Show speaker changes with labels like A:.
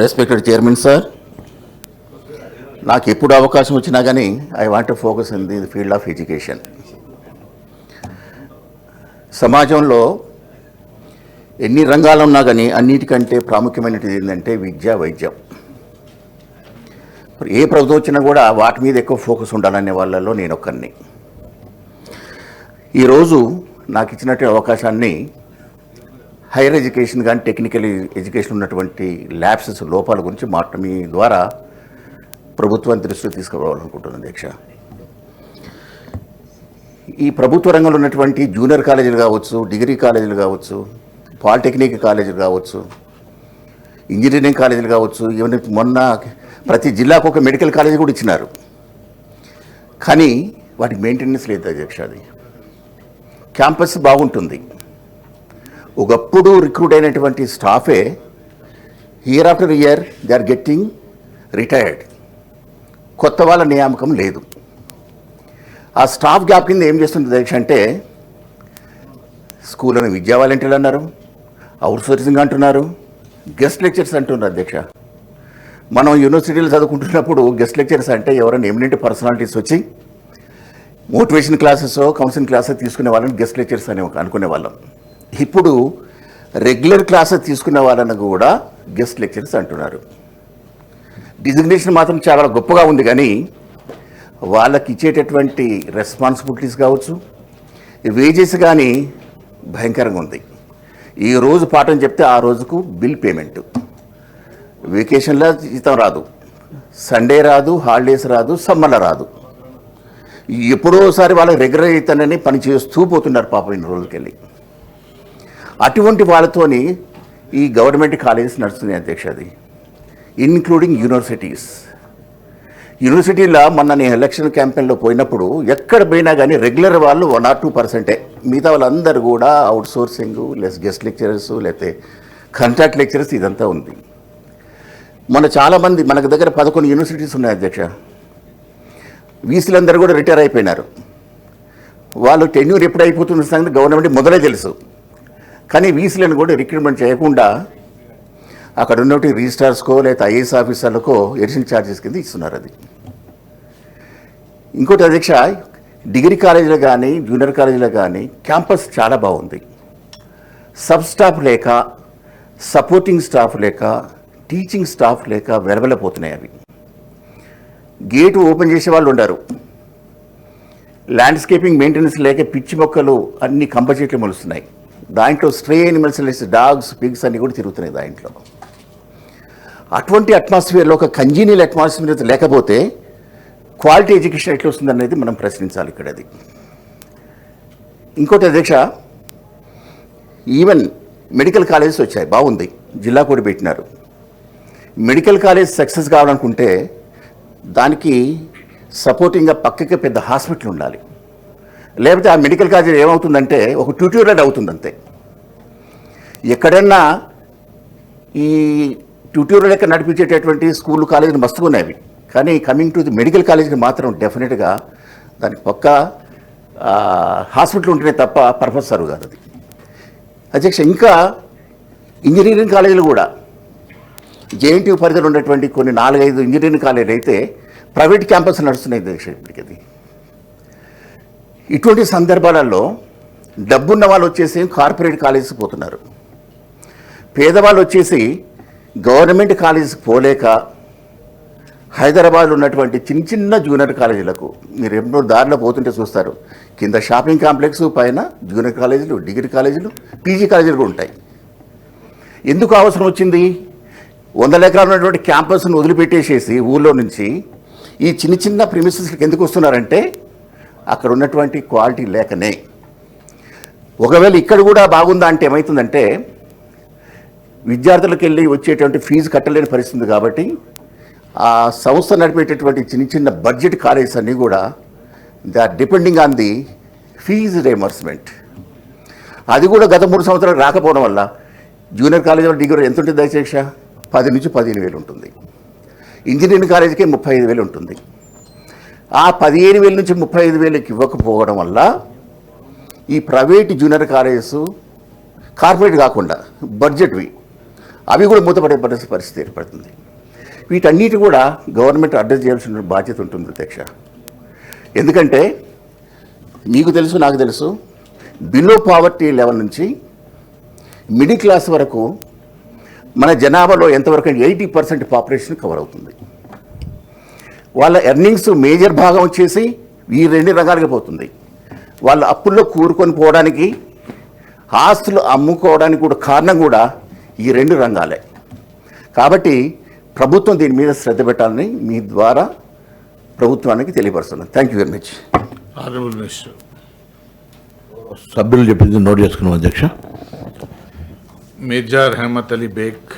A: Respected chairman sir, నాకు ఎప్పుడు అవకాశం వచ్చినా కానీ I want to focus in the field of education. సమాజంలో ఎన్ని రంగాలు ఉన్నా కానీ అన్నిటికంటే ప్రాముఖ్యమైనది ఏంటంటే విద్య, వైద్యం. ఏ ప్రభుత్వం వచ్చినా కూడా వాటి మీద ఎక్కువ ఫోకస్ ఉండాలనే వాళ్ళలో నేను ఒక్కరిని. ఈరోజు నాకు ఇచ్చినటువంటి అవకాశాన్ని హైయర్ ఎడ్యుకేషన్ కానీ టెక్నికల్ ఎడ్యుకేషన్ ఉన్నటువంటి ల్యాబ్సెస్ లోపాల గురించి మీ ద్వారా ప్రభుత్వాన్ని దృష్టిలో తీసుకురావాలనుకుంటున్నాను అధ్యక్ష. ఈ ప్రభుత్వ రంగంలో ఉన్నటువంటి జూనియర్ కాలేజీలు కావచ్చు, డిగ్రీ కాలేజీలు కావచ్చు, పాలిటెక్నిక్ కాలేజీలు కావచ్చు, ఇంజనీరింగ్ కాలేజీలు కావచ్చు, ఇవన్నీ మొన్న ప్రతి జిల్లాకు ఒక మెడికల్ కాలేజీ కూడా ఇచ్చినారు. కానీ వాటికి మెయింటెనెన్స్ లేదు అధ్యక్ష. అది క్యాంపస్ బాగుంటుంది, ఒకప్పుడు రిక్రూట్ అయినటువంటి స్టాఫే year after year they are getting retired. కొత్త వాళ్ళ నియామకం లేదు. ఆ స్టాఫ్ గ్యాప్ కింద ఏం చేస్తుంది అధ్యక్ష అంటే స్కూల్లోని విద్యా వాలంటీర్లు అన్నారు, అవుట్ సోర్సింగ్ అంటున్నారు, గెస్ట్ లెక్చర్స్ అంటున్నారు అధ్యక్ష. మనం యూనివర్సిటీలు చదువుకుంటున్నప్పుడు గెస్ట్ లెక్చర్స్ అంటే ఎవరైనా ఎమినెంట్ పర్సనాలిటీస్ వచ్చి మోటివేషన్ క్లాసెస్, కౌన్సిలింగ్ క్లాసెస్ తీసుకునే వాళ్ళని గెస్ట్ లెక్చర్స్ అని అనుకునే వాళ్ళం. ఇప్పుడు రెగ్యులర్ క్లాసెస్ తీసుకునే వాళ్ళని కూడా గెస్ట్ లెక్చర్స్ అంటున్నారు. డిజిగ్నేషన్ మాత్రం చాలా గొప్పగా ఉంది, కానీ వాళ్ళకి ఇచ్చేటటువంటి రెస్పాన్సిబిలిటీస్ కావచ్చు, వేజెస్ కానీ భయంకరంగా ఉంది. ఈ రోజు పాఠం చెప్తే ఆ రోజుకు బిల్ పేమెంట్, వెకేషన్లో జీతం రాదు, సండే రాదు, హాలిడేస్ రాదు, సమ్మర్లో రాదు. ఎప్పుడోసారి వాళ్ళకి రెగ్యులర్ అవుతానని పని చేస్తూ పోతున్నారు పాపం ఇన్ని రోజులకెళ్ళి. అటువంటి వాళ్ళతోని ఈ గవర్నమెంట్ కాలేజెస్ నడుస్తున్నాయి అధ్యక్ష. అది ఇన్క్లూడింగ్ యూనివర్సిటీస్. యూనివర్సిటీలో మొన్న నేను ఎలక్షన్ క్యాంపెయిన్లో పోయినప్పుడు ఎక్కడ పోయినా కానీ రెగ్యులర్ వాళ్ళు 1 or 2%. మిగతా వాళ్ళందరూ కూడా out sourcing, less guest lecturers, లేకపోతే కాంట్రాక్ట్ లెక్చరర్స్, ఇదంతా ఉంది. మన చాలామంది మనకు దగ్గర 11 యూనివర్సిటీస్ ఉన్నాయి అధ్యక్ష. వీసీలందరూ కూడా రిటైర్ అయిపోయినారు. వాళ్ళు టెన్యూర్ ఎప్పుడు అయిపోతున్న సంగతి గవర్నమెంట్ మొదలే తెలుసు. కానీ వీసీలను కూడా రిక్రూట్మెంట్ చేయకుండా అక్కడ ఉన్నటువంటి రిజిస్ట్రార్స్కో లేదా ఐఏఎస్ ఆఫీసర్లకో ఎడిషనల్ ఛార్జెస్ కింద ఇస్తున్నారు. అది ఇంకోటి అధ్యక్ష, డిగ్రీ కాలేజీలో కానీ జూనియర్ కాలేజీలో కానీ క్యాంపస్ చాలా బాగుంది. సబ్ స్టాఫ్ లేక, సపోర్టింగ్ స్టాఫ్ లేక, టీచింగ్ స్టాఫ్ లేక వెలవెలపోతున్నాయి. అవి గేటు ఓపెన్ చేసే వాళ్ళు ఉండరు. ల్యాండ్స్కేపింగ్ మెయింటెనెన్స్ లేక పిచ్చి మొక్కలు అన్ని కంప చెట్లు మొలుస్తున్నాయి. దాంట్లో స్ట్రే ఎనిమల్స్, డాగ్స్, పిగ్స్ అన్నీ కూడా తిరుగుతున్నాయి దాంట్లో. అటువంటి అట్మాస్ఫియర్లో ఒక కంజీనియల్ అట్మాస్ఫియర్ లేకపోతే క్వాలిటీ ఎడ్యుకేషన్ ఎట్లా వస్తుంది అనేది మనం ప్రశ్నించాలి ఇక్కడ. అది ఇంకోటి అధ్యక్ష, ఈవెన్ మెడికల్ కాలేజెస్ వచ్చాయి, బాగుంది, జిల్లా కూడా పెట్టినారు. మెడికల్ కాలేజ్ సక్సెస్ కావాలనుకుంటే దానికి సపోర్టింగ్గా పక్కకి పెద్ద హాస్పిటల్ ఉండాలి. లేకపోతే ఆ మెడికల్ కాలేజ్ ఏమవుతుందంటే ఒక ట్యూటోరియల్ అవుతుంది అంతే. ఎక్కడన్నా ఈ ట్యూటోరియల్ లెక్క నడిపించేటటువంటి స్కూల్ కాలేజీలు మస్తుగా ఉన్నాయి. కానీ కమింగ్ టు ది మెడికల్ కాలేజీకి మాత్రం డెఫినెట్గా దానికి పక్క హాస్పిటల్ ఉంటేనే తప్ప పర్పస్ సర్వ్ కాదు అది అధ్యక్ష. ఇంకా ఇంజనీరింగ్ కాలేజీలు కూడా జేఎన్టీయూ పరిధిలో ఉన్నటువంటి కొన్ని 4-5 ఇంజనీరింగ్ కాలేజీలు అయితే ప్రైవేట్ క్యాంపస్ నడుస్తున్నాయి అధ్యక్ష ఇప్పటికీ. ఇటువంటి సందర్భాలలో డబ్బున్న వాళ్ళు వచ్చేసి కార్పొరేట్ కాలేజీకి పోతున్నారు, పేదవాళ్ళు వచ్చేసి గవర్నమెంట్ కాలేజీకి పోలేక హైదరాబాద్లో ఉన్నటువంటి చిన్న చిన్న జూనియర్ కాలేజీలకు మీరు ఎన్నో దారిలో పోతుంటే చూస్తారు. కింద షాపింగ్ కాంప్లెక్స్, పైన జూనియర్ కాలేజీలు, డిగ్రీ కాలేజీలు, పీజీ కాలేజీలు కూడా ఉంటాయి. ఎందుకు అవసరం వచ్చింది? 100 ఎకరాలు ఉన్నటువంటి క్యాంపస్ను వదిలిపెట్టేసేసి ఊళ్ళో నుంచి ఈ చిన్న చిన్న ప్రిమిసెస్కి ఎందుకు వస్తున్నారంటే అక్కడ ఉన్నటువంటి క్వాలిటీ లేకనే. ఒకవేళ ఇక్కడ కూడా బాగుందా అంటే ఏమవుతుందంటే విద్యార్థులకు వెళ్ళి వచ్చేటువంటి ఫీజు కట్టలేని పరిస్థితి. కాబట్టి ఆ సంస్థ నడిపేటటువంటి చిన్న చిన్న బడ్జెట్ కాలేజెస్ అన్నీ కూడా they are depending on the fee reimbursement. అది కూడా గత 3 సంవత్సరాలు రాకపోవడం వల్ల జూనియర్ కాలేజీలో డిగ్రీ ఎంత ఉంటుంది దయచేక్ష? 10 నుంచి 15,000 ఉంటుంది. ఇంజనీరింగ్ కాలేజీకి 35,000 ఉంటుంది. ఆ 15,000 నుంచి 35,000కి ఇవ్వకపోవడం వల్ల ఈ ప్రైవేట్ జూనియర్ కాలేజెస్ కార్పొరేట్ కాకుండా బడ్జెట్వి అవి కూడా మూతపడే పరిస్థితి ఏర్పడుతుంది. వీటన్నిటి కూడా గవర్నమెంట్ అడ్రస్ చేయాల్సిన బాధ్యత ఉంటుంది అధ్యక్ష. ఎందుకంటే మీకు తెలుసు, నాకు తెలుసు, బిలో పావర్టీ లెవెల్ నుంచి మిడిల్ క్లాస్ వరకు మన జనాభాలో ఎంతవరకు 80% పాపులేషన్ కవర్ అవుతుంది. వాళ్ళ ఎర్నింగ్స్ మేజర్ భాగం వచ్చేసి ఈ 2 రంగాలకి పోతుంది. వాళ్ళ అప్పుల్లో కూరుకొని పోవడానికి, ఆస్తులు అమ్ముకోవడానికి కూడా కారణం కూడా ఈ 2 రంగాలే. కాబట్టి ప్రభుత్వం దీని మీద శ్రద్ధ పెట్టాలని మీ ద్వారా ప్రభుత్వానికి తెలియపరుస్తున్నాను. Thank you very much.
B: Honourable minister.
C: సభ్యులు చెప్పింది నోట్ చేసుకున్నాం అధ్యక్ష.
B: మేజర్ అహ్మద్ అలీ బేగ్.